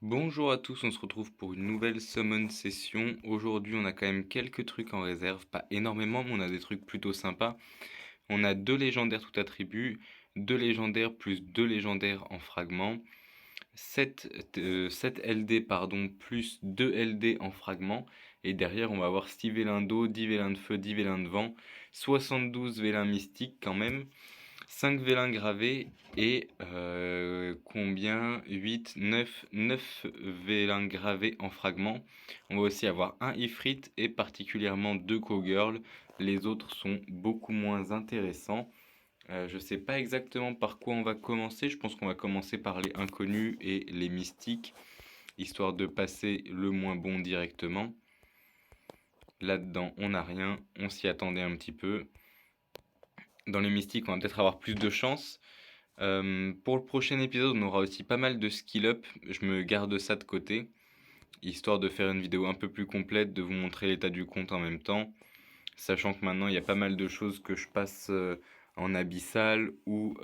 Bonjour à tous, on se retrouve pour une nouvelle summon session. Aujourd'hui, on a quand même quelques trucs en réserve, pas énormément, mais on a des trucs plutôt sympas. On a deux légendaires tout attribut, deux légendaires plus deux légendaires en fragments, 7 LD pardon, plus 2 LD en fragments. Et derrière, on va avoir 6 vélins d'eau, 10 vélins de feu, 10 vélins de vent, 72 vélins mystiques quand même. 5 vélins gravés et combien? 8, 9 vélins gravés en fragments. On va aussi avoir un Ifrit et particulièrement 2 Cowgirls. Les autres sont beaucoup moins intéressants. Je sais pas exactement par quoi on va commencer. Je pense qu'on va commencer par les inconnus et les mystiques, histoire de passer le moins bon directement. Là-dedans, on n'a rien. On s'y attendait un petit peu. Dans les mystiques, on va peut-être avoir plus de chance. Pour le prochain épisode, on aura aussi pas mal de skill up. Je me garde ça de côté, histoire de faire une vidéo un peu plus complète, de vous montrer l'état du compte en même temps. Sachant que maintenant, il y a pas mal de choses que je passe en abyssal ou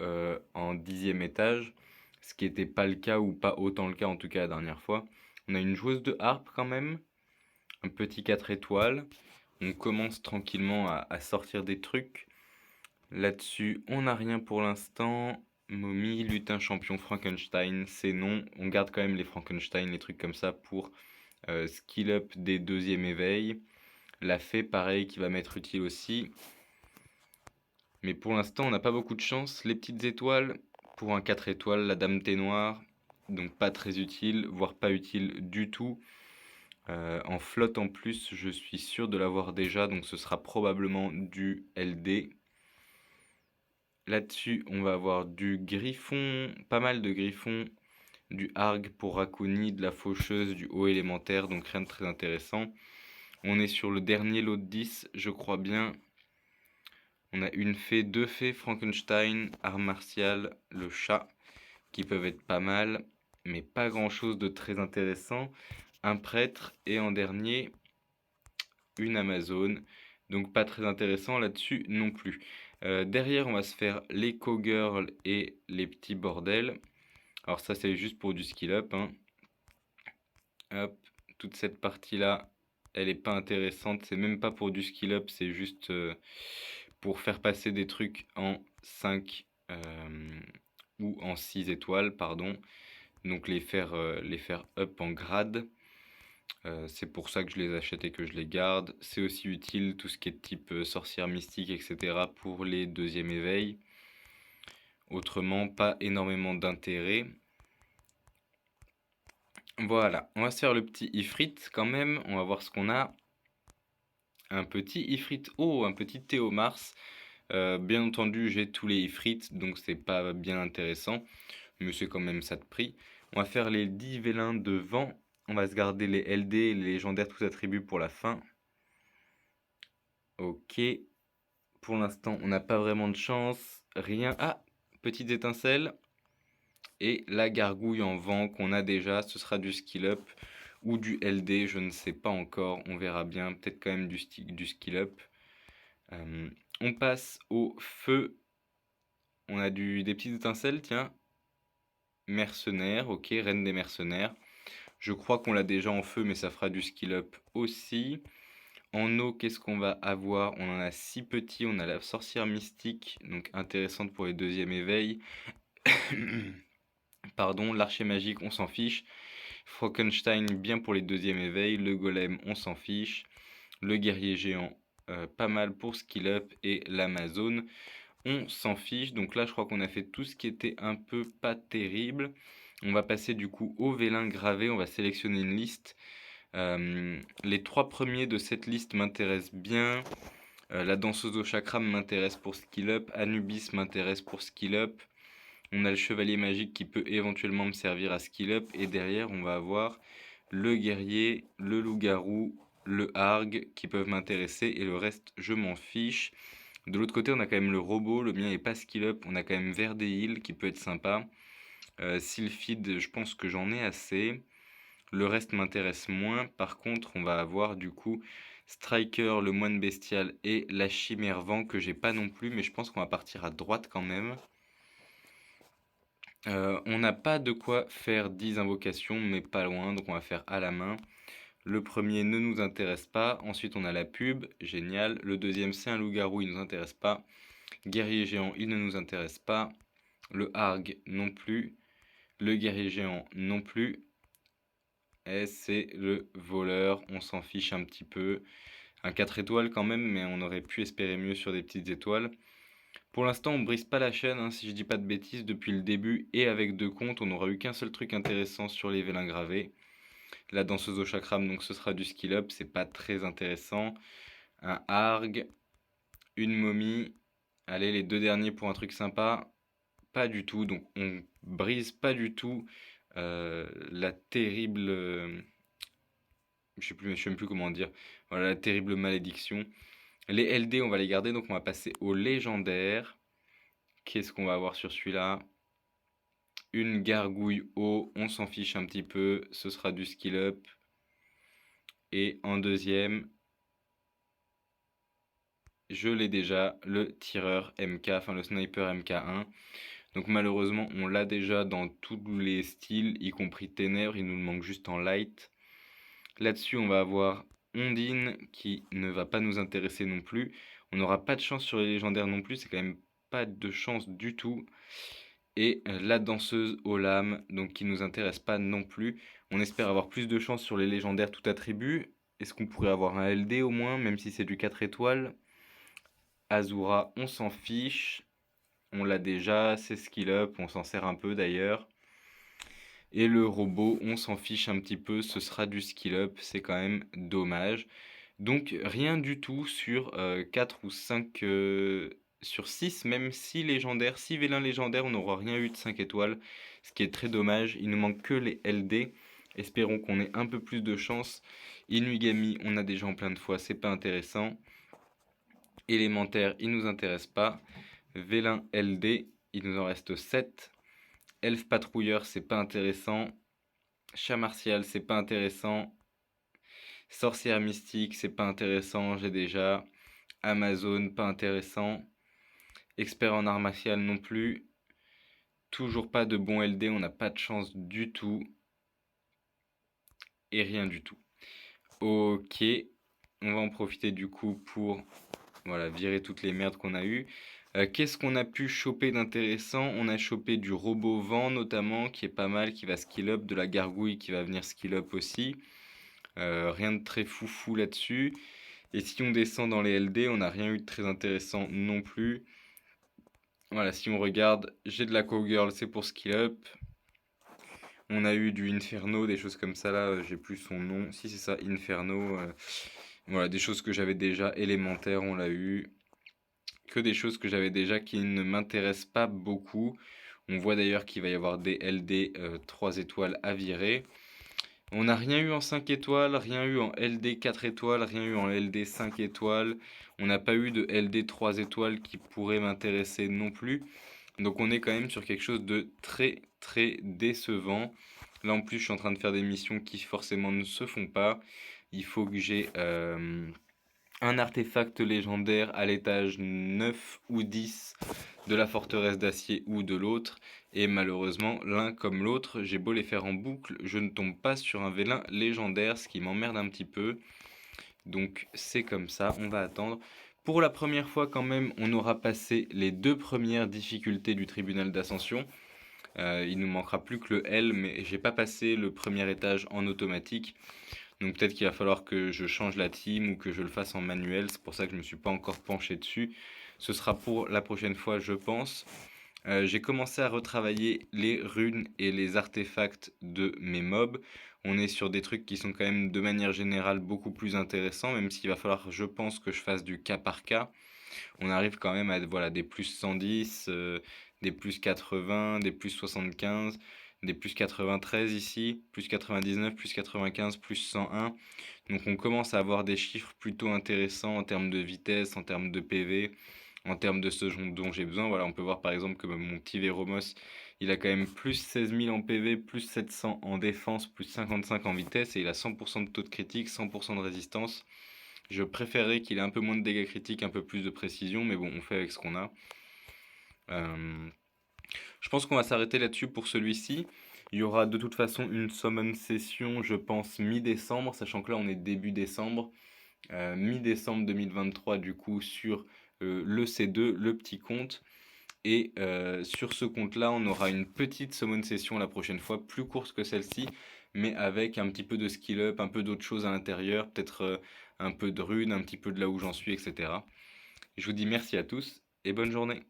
en 10e étage. Ce qui n'était pas le cas, ou pas autant le cas en tout cas la dernière fois. On a une joueuse de harpe quand même. Un petit 4 étoiles. On commence tranquillement à sortir des trucs. Là-dessus, on n'a rien pour l'instant. Momie, lutin, champion, Frankenstein, c'est non. On garde quand même les Frankenstein, les trucs comme ça pour skill up des deuxièmes éveils. La fée, pareil, qui va m'être utile aussi. Mais pour l'instant, on n'a pas beaucoup de chance. Les petites étoiles, pour un 4 étoiles, la dame thé noire. Donc pas très utile, voire pas utile du tout. En flotte en plus, je suis sûr de l'avoir déjà, donc ce sera probablement du LD. Là-dessus, on va avoir du griffon, pas mal de griffons, du harg pour Raccoon, de la faucheuse, du haut élémentaire, donc rien de très intéressant. On est sur le dernier lot de 10, je crois bien. On a une fée, deux fées, Frankenstein, art martial, le chat, qui peuvent être pas mal, mais pas grand-chose de très intéressant. Un prêtre, et en dernier, une Amazone. Donc pas très intéressant là-dessus non plus. Derrière, on va se faire les cowgirls et les petits bordels. Alors ça, c'est juste pour du skill up, hein. Hop, toute cette partie-là, elle est pas intéressante. C'est même pas pour du skill up, c'est juste pour faire passer des trucs en 5 ou en 6 étoiles, pardon. Donc les faire up en grade. C'est pour ça que je les achète et que je les garde. C'est aussi utile tout ce qui est type sorcière mystique, etc. pour les deuxièmes éveils. Autrement, pas énormément d'intérêt. Voilà, on va se faire le petit Ifrit quand même. On va voir ce qu'on a. Un petit Ifrit. Oh, un petit Théomars. Bien entendu, j'ai tous les Ifrits, donc c'est pas bien intéressant. Mais c'est quand même ça de prix. On va faire les 10 vélins de vent. On va se garder les LD, les légendaires tous attributs pour la fin. Ok. Pour l'instant, on n'a pas vraiment de chance. Rien. Ah, petite étincelle. Et la gargouille en vent qu'on a déjà, ce sera du skill up ou du LD, je ne sais pas encore. On verra bien. Peut-être quand même du skill up. On passe au feu. On a des petites étincelles, tiens. Mercenaire, ok, reine des mercenaires. Je crois qu'on l'a déjà en feu, mais ça fera du skill up aussi. En eau, qu'est-ce qu'on va avoir? On en a 6 petits. On a la sorcière mystique, donc intéressante pour les deuxièmes éveils. Pardon, l'archer magique, on s'en fiche. Frankenstein, bien pour les deuxièmes éveils. Le golem, on s'en fiche. Le guerrier géant, pas mal pour skill up. Et l'Amazone, on s'en fiche. Donc là, je crois qu'on a fait tout ce qui était un peu pas terrible. On va passer du coup au vélin gravé. On va sélectionner une liste. Les 3 premiers de cette liste m'intéressent bien. La danseuse au chakram m'intéresse pour skill up. Anubis m'intéresse pour skill up. On a le chevalier magique qui peut éventuellement me servir à skill up. Et derrière, on va avoir le guerrier, le loup-garou, le harg qui peuvent m'intéresser. Et le reste, je m'en fiche. De l'autre côté, on a quand même le robot. Le mien est pas skill up. On a quand même Verdeil qui peut être sympa. Sylphide, je pense que j'en ai assez. Le reste m'intéresse moins. Par contre, on va avoir du coup Striker, le moine bestial et la chimère vent que j'ai pas non plus. Mais je pense qu'on va partir à droite quand même. On n'a pas de quoi faire 10 invocations, mais pas loin, donc on va faire à la main. Le premier ne nous intéresse pas. Ensuite, on a la pub, génial. Le deuxième, c'est un loup-garou, il ne nous intéresse pas. Guerrier géant, il ne nous intéresse pas. Le harg, non plus. Le guerrier géant, non plus. Et c'est le voleur, on s'en fiche un petit peu. Un 4 étoiles quand même, mais on aurait pu espérer mieux sur des petites étoiles. Pour l'instant, on brise pas la chaîne, hein, si je dis pas de bêtises, depuis le début et avec 2 comptes, on n'aura eu qu'un seul truc intéressant sur les vélins gravés. La danseuse au chakram, donc ce sera du skill up, c'est pas très intéressant. Un harg, une momie. Allez, les 2 derniers pour un truc sympa. Pas du tout, donc on brise pas du tout la terrible. Je sais même plus comment dire. Voilà, la terrible malédiction. Les LD, on va les garder, donc on va passer au légendaire. Qu'est-ce qu'on va avoir sur celui-là? Une gargouille haut, on s'en fiche un petit peu, ce sera du skill up. Et en deuxième, je l'ai déjà, le tireur MK, enfin le sniper MK1. Donc malheureusement, on l'a déjà dans tous les styles, y compris ténèbres, il nous le manque juste en light. Là-dessus, on va avoir Ondine qui ne va pas nous intéresser non plus. On n'aura pas de chance sur les légendaires non plus, c'est quand même pas de chance du tout. Et la danseuse aux lames, donc qui nous intéresse pas non plus. On espère avoir plus de chance sur les légendaires tout attribut. Est-ce qu'on pourrait avoir un LD au moins, même si c'est du 4 étoiles? Azura, on s'en fiche. On l'a déjà, c'est skill up, on s'en sert un peu d'ailleurs. Et le robot, on s'en fiche un petit peu, ce sera du skill up, c'est quand même dommage. Donc rien du tout sur 4 ou 5, sur 6, même 6 légendaires, 6 vélins légendaires, on n'aura rien eu de 5 étoiles, ce qui est très dommage. Il nous manque que les LD. Espérons qu'on ait un peu plus de chance. Inugami, on a déjà en plein de fois, c'est pas intéressant. Élémentaire, il nous intéresse pas. Vélin LD, il nous en reste 7. Elfe patrouilleur, c'est pas intéressant. Chat martial, c'est pas intéressant. Sorcière mystique, c'est pas intéressant, j'ai déjà. Amazon, pas intéressant. Expert en art martial non plus. Toujours pas de bon LD, on n'a pas de chance du tout. Et rien du tout. Ok, on va en profiter du coup pour voilà, virer toutes les merdes qu'on a eues. Qu'est-ce qu'on a pu choper d'intéressant? On a chopé du robot vent notamment, qui est pas mal, qui va skill up, de la gargouille qui va venir skill up aussi. Rien de très foufou là-dessus. Et si on descend dans les LD, on n'a rien eu de très intéressant non plus. Voilà, si on regarde, j'ai de la cowgirl, c'est pour skill up. On a eu du Inferno, des choses comme ça là, j'ai plus son nom. Si c'est ça, Inferno. Voilà, des choses que j'avais déjà. Élémentaire, on l'a eu. Que des choses que j'avais déjà qui ne m'intéressent pas beaucoup. On voit d'ailleurs qu'il va y avoir des LD 3 étoiles à virer. On n'a rien eu en 5 étoiles, rien eu en LD 4 étoiles, rien eu en LD 5 étoiles. On n'a pas eu de LD 3 étoiles qui pourrait m'intéresser non plus. Donc on est quand même sur quelque chose de très très décevant. Là en plus je suis en train de faire des missions qui forcément ne se font pas. Il faut que j'ai un artefact légendaire à l'étage 9 ou 10 de la forteresse d'acier ou de l'autre. Et malheureusement, l'un comme l'autre, j'ai beau les faire en boucle, je ne tombe pas sur un vélin légendaire, ce qui m'emmerde un petit peu. Donc c'est comme ça, on va attendre. Pour la première fois quand même, on aura passé les 2 premières difficultés du tribunal d'ascension. Il nous manquera plus que le L, mais j'ai pas passé le premier étage en automatique. Donc peut-être qu'il va falloir que je change la team ou que je le fasse en manuel. C'est pour ça que je ne me suis pas encore penché dessus. Ce sera pour la prochaine fois, je pense. J'ai commencé à retravailler les runes et les artefacts de mes mobs. On est sur des trucs qui sont quand même de manière générale beaucoup plus intéressants, même s'il va falloir, je pense, que je fasse du cas par cas. On arrive quand même à voilà, des plus 110, des plus 80, des plus 75, des plus 93 ici, plus 99, plus 95, plus 101. Donc on commence à avoir des chiffres plutôt intéressants en termes de vitesse, en termes de PV, en termes de ce dont j'ai besoin. Voilà, on peut voir par exemple que mon petit Véromos, il a quand même plus 16 000 en PV, plus 700 en défense, plus 55 en vitesse et il a 100% de taux de critique, 100% de résistance. Je préférerais qu'il ait un peu moins de dégâts critiques, un peu plus de précision, mais bon, on fait avec ce qu'on a. Euh, Je pense qu'on va s'arrêter là-dessus pour celui-ci. Il y aura de toute façon une summon session, je pense, mi-décembre, sachant que là on est début décembre. Mi-décembre 2023 du coup sur le C2, le petit compte. Et sur ce compte-là, on aura une petite summon session la prochaine fois, plus courte que celle-ci, mais avec un petit peu de skill up, un peu d'autres choses à l'intérieur, peut-être un peu de runes, un petit peu de là où j'en suis, etc. Je vous dis merci à tous et bonne journée.